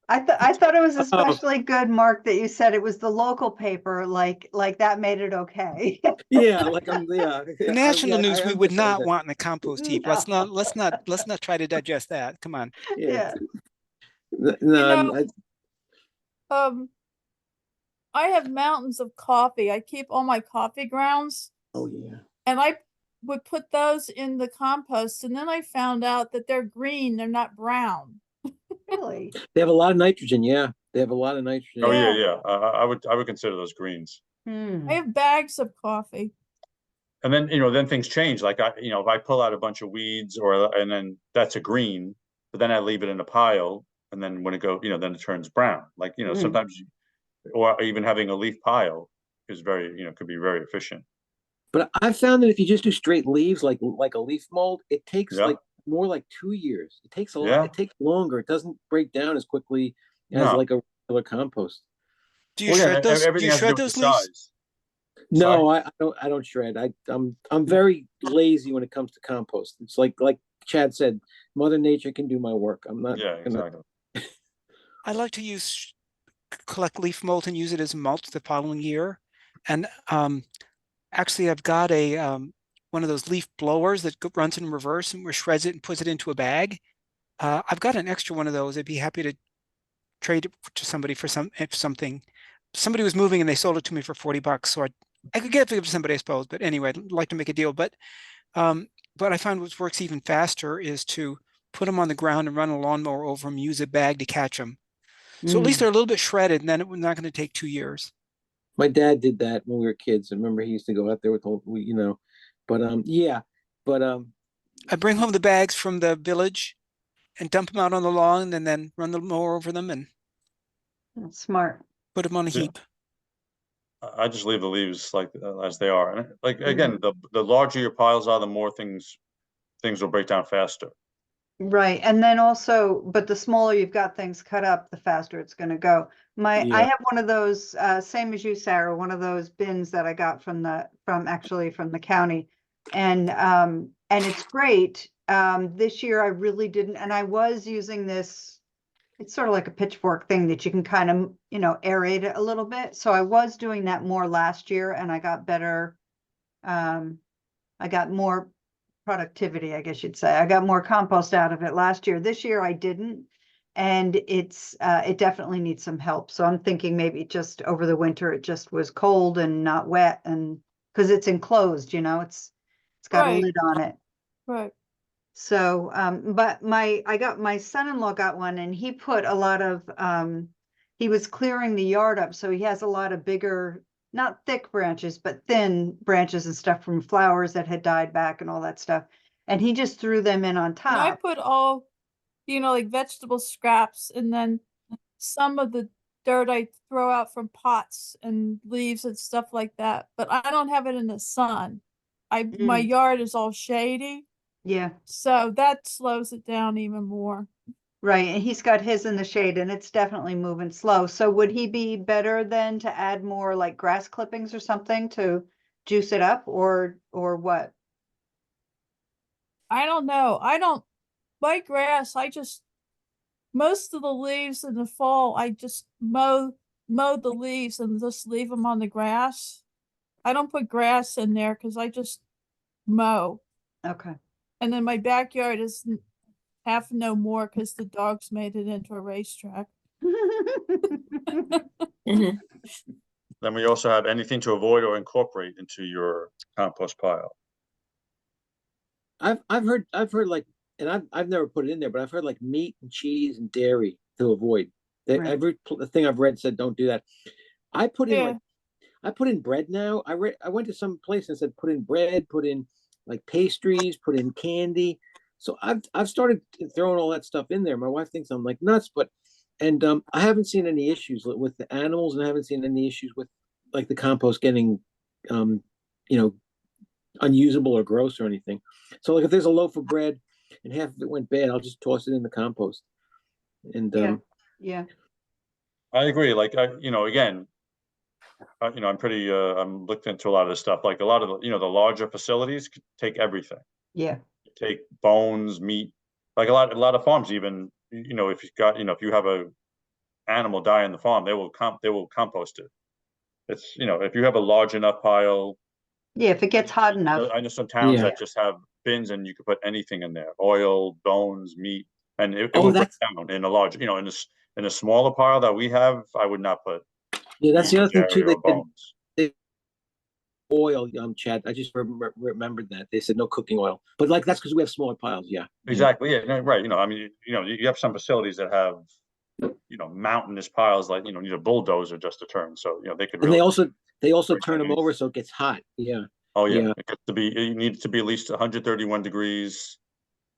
I thought it was especially good, Mark, that you said it was the local paper, like that made it okay. yeah, like yeah. The national news I we would emphasize not that. want in the compost heap. No. Let's not try to digest that. Come on. Yeah. Yeah. No, I have mountains of coffee. I keep all my coffee grounds, oh yeah. and I would put those in the compost, and then I found out that they're green, they're not brown. Really? They have a lot of nitrogen. Yeah, they have a lot of nitrogen. Oh yeah, Yeah. yeah. I would consider those greens. I have bags of coffee. And then, you know, then things change. Like if I pull out a bunch of weeds and then that's a green, but then I leave it in a pile, and then when it goes, then it turns brown. Like, sometimes, or even having a leaf pile is could be very efficient. But I found that if you just do straight leaves, like a leaf mold, it takes Yeah. like more like 2 years. It takes a lot. Yeah. It takes longer. It doesn't break down as quickly as No. like a regular compost. Do you Well, shred those? Do everything you has to do shred with those the leaves? size. No, I don't. I don't shred. I'm very lazy when it comes to compost. It's like Chad said, Mother Nature can do my work. I'm not. Yeah, exactly. I like to collect leaf mold and use it as mulch the following year. And actually, I've got a one of those leaf blowers that runs in reverse and shreds it and puts it into a bag. I've got an extra one of those. I'd be happy to trade it to somebody for something. Somebody was moving and they sold it to me for $40, so I could get it to somebody, I suppose. But anyway, I'd like to make a deal. But I find what works even faster is to put them on the ground and run a lawnmower over them, use a bag to catch them. So at least they're a little bit shredded, and then it's not going to take 2 years. My dad did that when we were kids. I remember he used to go out there with but yeah, but I bring home the bags from the village and dump them out on the lawn, and then run the mower over them and That's smart. put them on a Yeah. heap. I just leave the leaves like as they are. And like again, the larger your piles are, the more things will break down faster. Right. And then also, but the smaller you've got things cut up, the faster it's going to go. I Yeah. have one of those, same as you, Sarah, one of those bins that I got from the county. And it's great. This year I really didn't, and I was using this, it's sort of like a pitchfork thing that you can kind of, aerate it a little bit. So I was doing that more last year and I got better. I got more productivity, I guess you'd say. I got more compost out of it last year. This year I didn't. And it definitely needs some help. So I'm thinking maybe just over the winter, it just was cold and not wet, and because it's enclosed, it's got a Right. lid on it. Right. So, but my son-in-law got one, and he put a lot of, he was clearing the yard up. So he has a lot of bigger, not thick branches, but thin branches and stuff from flowers that had died back and all that stuff. And he just threw them in on And I top. put all, like vegetable scraps, and then some of the dirt I throw out from pots and leaves and stuff like that. But I don't have it in the sun. My yard is all shady, Yeah. so that slows it down even more. Right, and he's got his in the shade and it's definitely moving slow. So would he be better then to add more like grass clippings or something to juice it up, or what? I don't know. My grass, most of the leaves in the fall, I just mow the leaves and just leave them on the grass. I don't put grass in there because I just mow. Okay. And then my backyard is half no more because the dogs made it into a racetrack. Mhm. Then we also have anything to avoid or incorporate into your compost pile. I've heard like, and I've never put it in there, but I've heard like meat and cheese and dairy to avoid. Right. Every thing I've read said don't do that. I put in Yeah. like, I put in bread now. I went to some place and said put in bread, put in like pastries, put in candy. So I've started throwing all that stuff in there. My wife thinks I'm like nuts, but I haven't seen any issues with the animals, and I haven't seen any issues with like the compost getting you know, unusable or gross or anything. So like if there's a loaf of bread and half of it went bad, I'll just toss it in the compost. And Yeah. Yeah. I agree. Like, again, I'm pretty, I'm looked into a lot of this stuff. Like a lot of the, the larger facilities could take everything. Yeah. Take bones, meat, like a lot of farms even, if you've got, if you have a animal die in the farm, they will compost it. It's, if you have a large enough pile. Yeah. If it gets hot enough. I know some towns Yeah. that just have bins and you can put anything in there, oil, bones, meat, and it Oh, will break that's down in a large, in a smaller pile that we have, I would not put yeah, that's the other thing too. dairy or bones. Oil, Chad. I just remembered that they said no cooking oil, but like that's because we have smaller piles. Yeah. Exactly. Yeah. No, right. I mean, you have some facilities that have, mountainous piles, like, need a bulldozer just to turn. So, they could And really. they also break turn down them over anything. so it gets hot. Yeah. Oh yeah. Yeah. It needs to be at least 131 degrees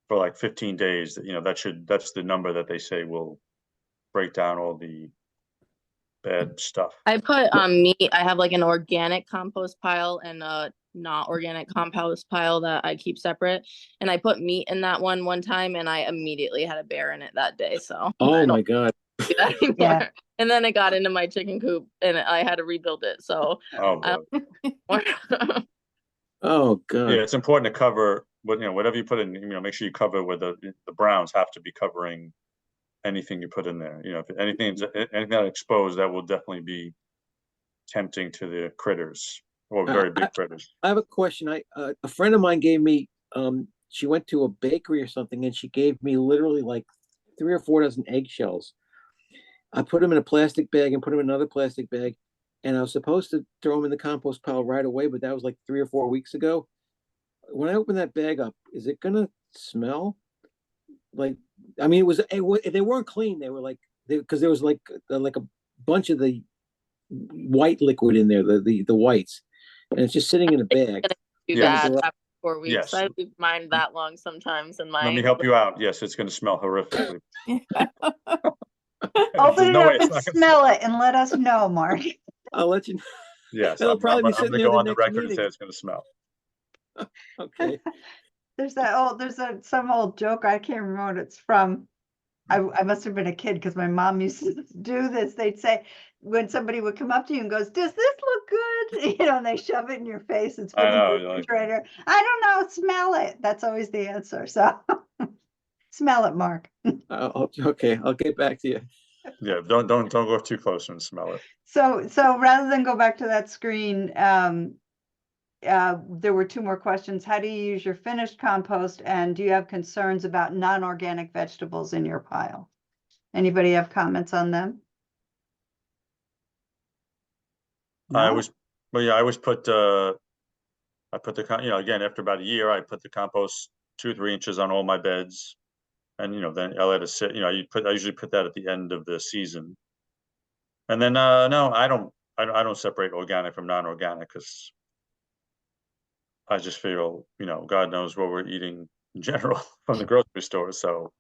for like 15 days. That's the number that they say will break down all the bad stuff. I put meat. I have like an organic compost pile and a not organic compost pile that I keep separate. And I put meat in that one time, and I immediately had a bear in it that day. So Oh my God. do that anymore. Yeah. And then it got into my chicken coop, and I had to rebuild it. So Oh boy. Oh God. Yeah, it's important to cover whatever you put in, make sure you cover where the browns have to be covering anything you put in there. If anything that exposed, that will definitely be tempting to the critters or very big critters. I have a question. A friend of mine gave me she went to a bakery or something and she gave me literally like 3 or 4 dozen eggshells. I put them in a plastic bag and put them in another plastic bag, and I was supposed to throw them in the compost pile right away, but that was like 3 or 4 weeks ago. When I open that bag up, is it gonna smell? Like, I mean, they weren't clean. They were like, because there was like a bunch of the white liquid in there, the whites, and it's just sitting in a bag. do Yes. that after 4 weeks. Yes. I leave mine that long sometimes in my. Let me help you out. Yes, it's going to smell horrifically. Open There's it no way up it's and not gonna smell it and let us know, Mark. I'll let you know. Yes, It'll I'm probably be going sitting to there go the on the next record and meeting. say it's going to smell. Okay. There's some old joke. I can't remember what it's from. I must have been a kid because my mom used to do this. They'd say when somebody would come up to you and goes, "Does this look good?" And they shove it in your face. It's I put in know, the like- refrigerator. I don't know. Smell it. That's always the answer. So smell it, Mark. Okay, I'll get back to you. Yeah, don't go too close and smell it. So rather than go back to that screen, there were 2 more questions. How do you use your finished compost? And do you have concerns about non-organic vegetables in your pile? Anybody have comments on them? I No? always put, I put the, again, after about a year, I put the compost 2 or 3 inches on all my beds. And, then I let it sit, I usually put that at the end of the season. And then, no, I don't separate organic from non-organic because I just feel, God knows what we're eating in general from the grocery store. So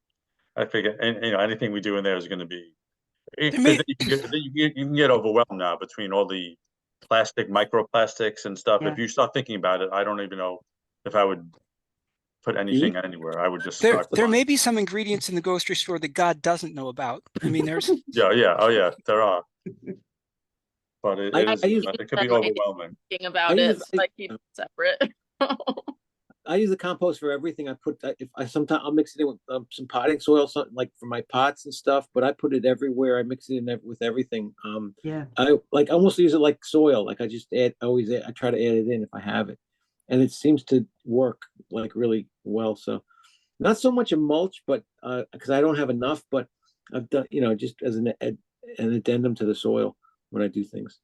I figure, and, anything we do in there is going to be, because you can get overwhelmed now between all the plastic, microplastics and stuff. Yeah. If you start thinking about it, I don't even know if I would put anything anywhere. I would just There may be some ingredients in the grocery store that God doesn't know about. I mean, there's yeah, oh yeah, there are. But it I use- could be overwhelming. Thinking about it, so I keep it separate. I use the compost for everything. If I sometimes I'll mix it in with some potting soil, something like for my pots and stuff. But I put it everywhere. I mix it in with everything. Yeah. I like almost use it like soil. Like I just I try to add it in if I have it, and it seems to work like really well. So not so much a mulch, but because I don't have enough, but I've done, just as an addendum to the soil when I do things.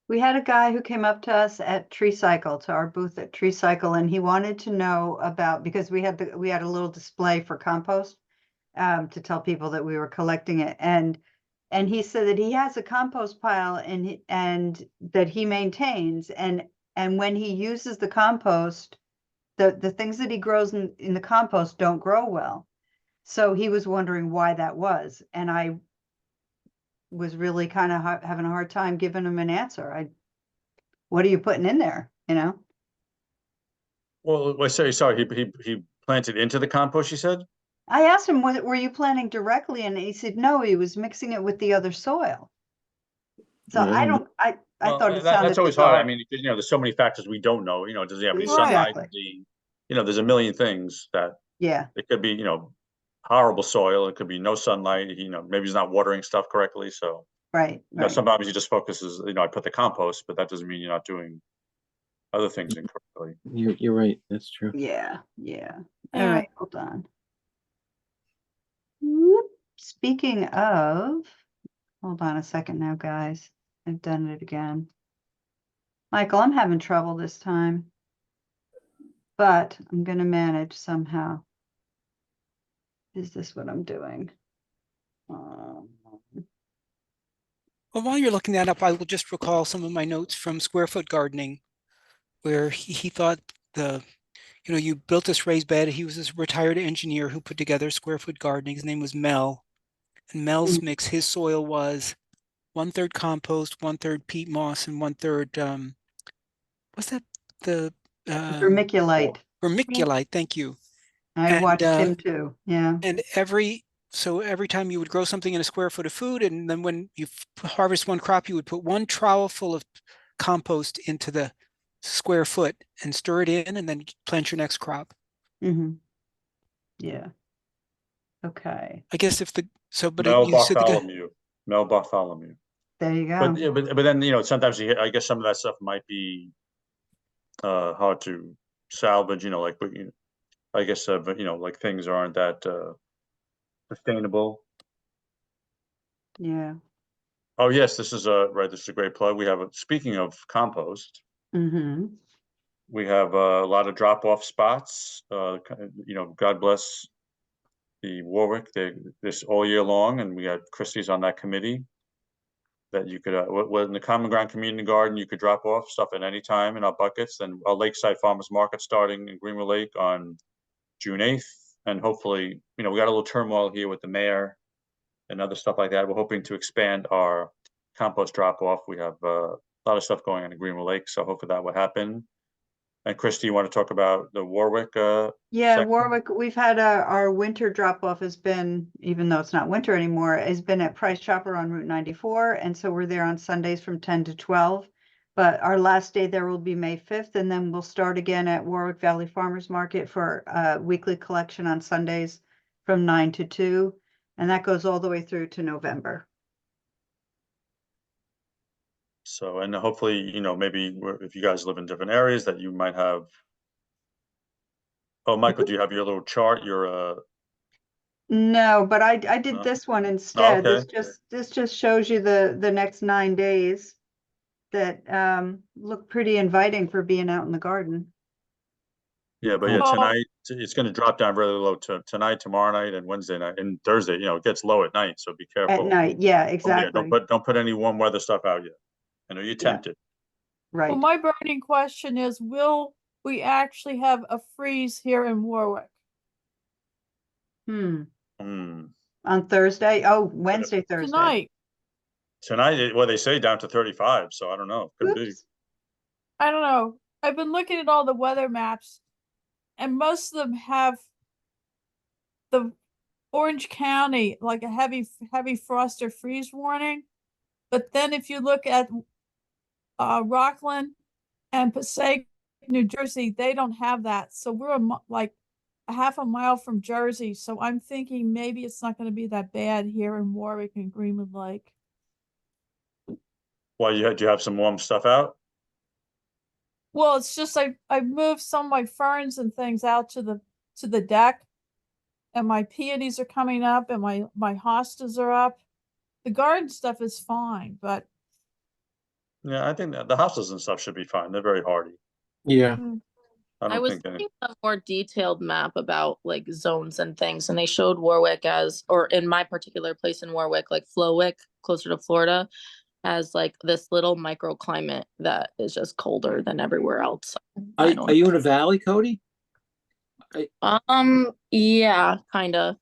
We had a guy who came up to us at Tree Cycle, to our booth at Tree Cycle, and he wanted to know about, because we had a little display for compost to tell people that we were collecting it, and he said that he has a compost pile and that he maintains, and when he uses the compost, the things that he grows in the compost don't grow well. So he was wondering why that was, and I was really kind of having a hard time giving him an answer. What are you putting in there? Well, sorry, he planted into the compost, you said? I asked him, were you planting directly? And he said, no, he was mixing it with the other soil. So I thought it sounded that's always hard. I bizarre. mean, there's so many factors we don't know. Does he have any Right. sunlight? Exactly. There's a million things that Yeah. it could be, horrible soil. It could be no sunlight. Maybe he's not watering stuff correctly. So Right. sometimes he just focuses, I put the compost, but that doesn't mean you're not doing other things incorrectly. You're right. That's true. Yeah. All right, hold on. Whoop. Speaking of, hold on a second now, guys. I've done it again. Michael, I'm having trouble this time, but I'm going to manage somehow. Is this what I'm doing? Well, while you're looking that up, I will just recall some of my notes from Square Foot Gardening, where he thought you built this raised bed. He was this retired engineer who put together Square Foot Gardening. His name was Mel. And Mel's mix, his soil was 1/3 compost, 1/3 peat moss, and 1/3, what's that? The Vermiculite. Vermiculite, thank you. I watched him too. Yeah. And every time you would grow something in a square foot of food, and then when you harvest one crop, you would put one trowel full of compost into the square foot and stir it in, and then plant your next crop. Mm-hmm. Yeah. Okay. I guess if the Mel Bartholomew. There you go. But then sometimes I guess some of that stuff might be hard to salvage. I guess like things aren't that sustainable. Yeah. Oh yes, this is right. This is a great plug. We have speaking of compost. Mm-hmm. We have a lot of drop-off spots. God bless the Warwick. This all year long, and we had Christie's on that committee. That you could, in the Common Ground Community Garden, you could drop off stuff at any time in our buckets. And our Lakeside Farmers Market starting in Greenwood Lake on June 8th. And hopefully, we got a little turmoil here with the mayor and other stuff like that. We're hoping to expand our compost drop-off. We have a lot of stuff going on in Greenwood Lake, so hopefully that will happen. And Christy, you want to talk about the Warwick? Yeah, section? Warwick, we've had our winter drop-off has been, even though it's not winter anymore, has been at Price Chopper on Route 94. And so we're there on Sundays from 10 to 12. But our last day there will be May 5th, and then we'll start again at Warwick Valley Farmers Market for weekly collection on Sundays from 9 to 2. And that goes all the way through to November. So, and hopefully, maybe if you guys live in different areas that you might have. Oh, Michael, do you have your little chart? No, but I did No? this one instead. Okay. This just shows you the next 9 days that look pretty inviting for being out in the garden. Yeah, but tonight it's going to drop down really low tonight, tomorrow night, and Wednesday night, and Thursday. It gets low at night, so be careful. At night, yeah, Oh, exactly. yeah, don't put any warm weather stuff out yet. I know you're tempted. Right. Well, my burning question is, will we actually have a freeze here in Warwick? On Thursday? Oh, Wednesday, Thursday. Tonight, they say down to 35, so I don't know. Could be. I don't know. I've been looking at all the weather maps, and most of them have the Orange County, like a heavy frost or freeze warning. But then if you look at Rockland and Passaic New Jersey, they don't have that. So we're like a half a mile from Jersey. So I'm thinking maybe it's not going to be that bad here in Warwick and Greenwood Lake. Well, you have some warm stuff out? Well, it's just I moved some of my ferns and things out to the deck, and my peonies are coming up, and my hostas are up. The garden stuff is fine, but Yeah, I think that the houses and stuff should be fine. They're very hardy. Yeah. I I don't was think any. looking at a more detailed map about like zones and things, and they showed Warwick as, or in my particular place in Warwick, like Flowick, closer to Florida, as like this little microclimate that is just colder than everywhere else. I don't Are you in a valley, Cody? Yeah, kind of.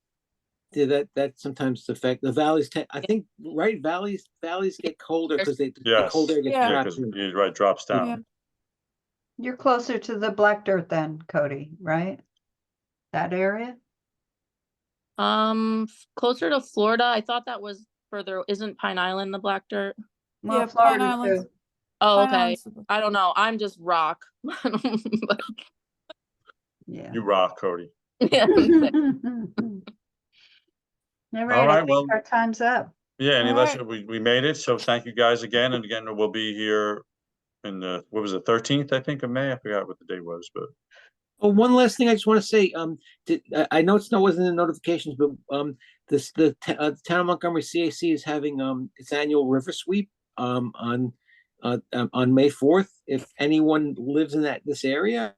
Yeah, that sometimes affect the valleys. I think, right? Valleys get colder because the Yes. cold air gets Yeah. Yeah, trapped. because you're right, drops down. yeah. You're closer to the black dirt then, Cody, right? That area? Closer to Florida. I thought that was further. Isn't Pine Island the black dirt? Well, Yeah, Pine Florida Islands. too. Oh, Pine okay. Islands are the- I don't know. I'm just rock. Yeah. You rock, Cody. Yeah. All All right, I right, think well, our time's up. yeah, any All less, right. we made it. So thank you guys again. And again, we'll be here in the, what was it, 13th, I think, of May? I forgot what the date was, but Oh, one last thing I just want to say. I know it wasn't in the notifications, but the town of Montgomery CAC is having its annual river sweep on May 4th. If anyone lives in this area,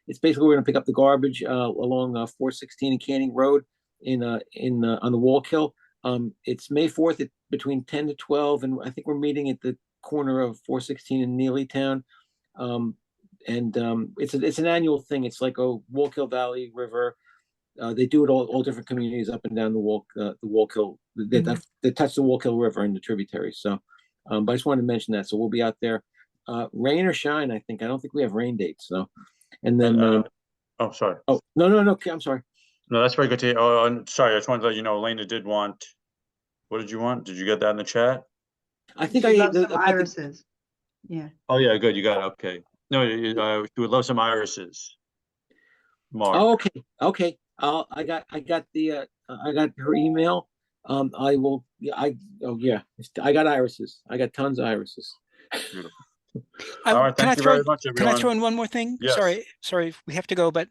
it's basically we're going to pick up the garbage along 416 and Canning Road on the Wallkill. It's May 4th between 10 to 12, and I think we're meeting at the corner of 416 and Neelytown. It's an annual thing. It's like a Wallkill Valley River. They do it all different communities up and down the Wallkill. They touch the Wallkill River and the tributaries. So, but I just wanted to mention that. So we'll be out there, rain or shine. I don't think we have rain dates. So, and then oh, sorry. oh no, okay, I'm sorry. No, that's very good to hear. Oh, I'm sorry. I just wanted to let you know, Elena did want, what did you want? Did you get that in the chat? I think She loves some irises. Yeah. Oh, yeah, good. You got it. Okay. No, you would love some irises. Mark. Oh, okay. I got her email. I will. I got irises. I got tons of irises. Beautiful. All right, thank you very much, everyone. Can I throw in one more thing? Yes. Sorry, we have to go, but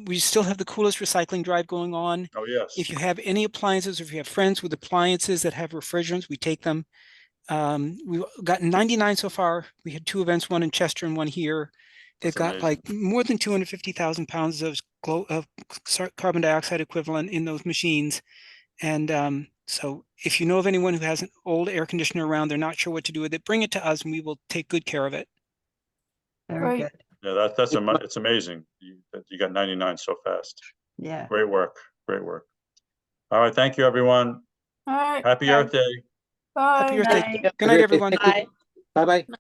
we still have the coolest recycling drive going on. Oh, yes. If you have any appliances, or if you have friends with appliances that have refrigerants, we take them. We've gotten 99 so far. We had 2 events, one in Chester and one here. They've got amazing. like more than 250,000 pounds of carbon dioxide equivalent in those machines. And so if you know of anyone who has an old air conditioner around, they're not sure what to do with it, bring it to us and we will take good care of it. Very Right. good. Yeah, it's amazing. You got 99 so fast. Yeah. Great work. Great work. All right. Thank you, everyone. All right. Happy Earth Day. Bye. Happy Earth Day. Bye. Good night, everyone. Bye. Bye bye.